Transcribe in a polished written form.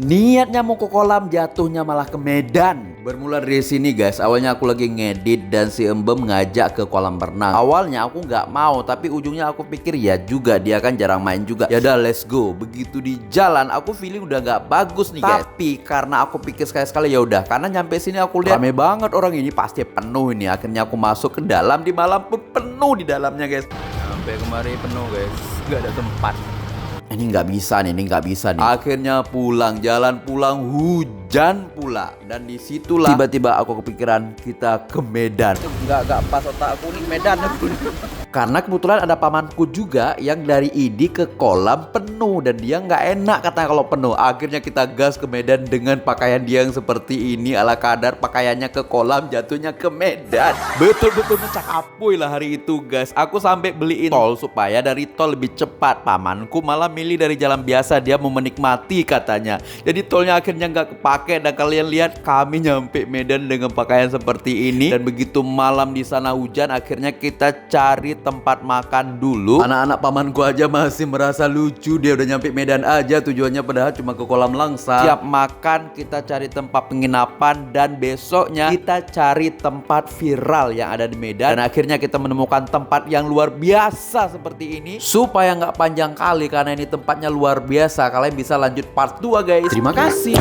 Niatnya mau ke kolam, jatuhnya malah ke Medan. Bermula dari sini guys, awalnya aku lagi ngedit dan si Embem ngajak ke kolam renang. Awalnya aku nggak mau, tapi ujungnya aku pikir ya juga, dia kan jarang main juga. Ya udah, let's go. Begitu di jalan, aku feeling udah nggak bagus nih guys. Tapi karena aku pikir sekali-sekali ya udah, karena nyampe sini aku lihat rame banget orang ini, pasti penuh ini. Akhirnya aku masuk ke dalam, di malam pun penuh di dalamnya guys. Sampai kemari penuh guys, nggak ada tempat. Ini nggak bisa nih, ini nggak bisa nih. Akhirnya pulang, jalan pulang, hujan pula. Dan disitulah tiba-tiba aku kepikiran kita ke Medan. Nggak pas otak aku nih, Medan. Karena kebetulan ada pamanku juga yang dari ID ke kolam penuh. Dan dia nggak enak katanya kalau penuh. Akhirnya kita gas ke Medan dengan pakaian dia yang seperti ini. Ala kadar pakaiannya ke kolam, jatuhnya ke Medan. Betul-betul mencakapuy lah hari itu guys. Aku sampai beliin tol supaya dari tol lebih cepat. Pamanku malah milih dari jalan biasa, dia mau menikmati katanya. Jadi tolnya akhirnya nggak kepake. Dan kalian lihat kami nyampe Medan dengan pakaian seperti ini. Dan begitu malam di sana hujan, akhirnya kita cari tempat makan dulu. Anak-anak pamanku aja masih merasa lucu, dia udah nyampe Medan aja, tujuannya padahal cuma ke kolam Langsa. Siap makan, kita cari tempat penginapan. Dan besoknya kita cari tempat viral yang ada di Medan. Dan akhirnya kita menemukan tempat yang luar biasa seperti ini. Supaya nggak panjang kali, karena ini tempatnya luar biasa, kalian bisa lanjut part 2 guys. Terima kasih.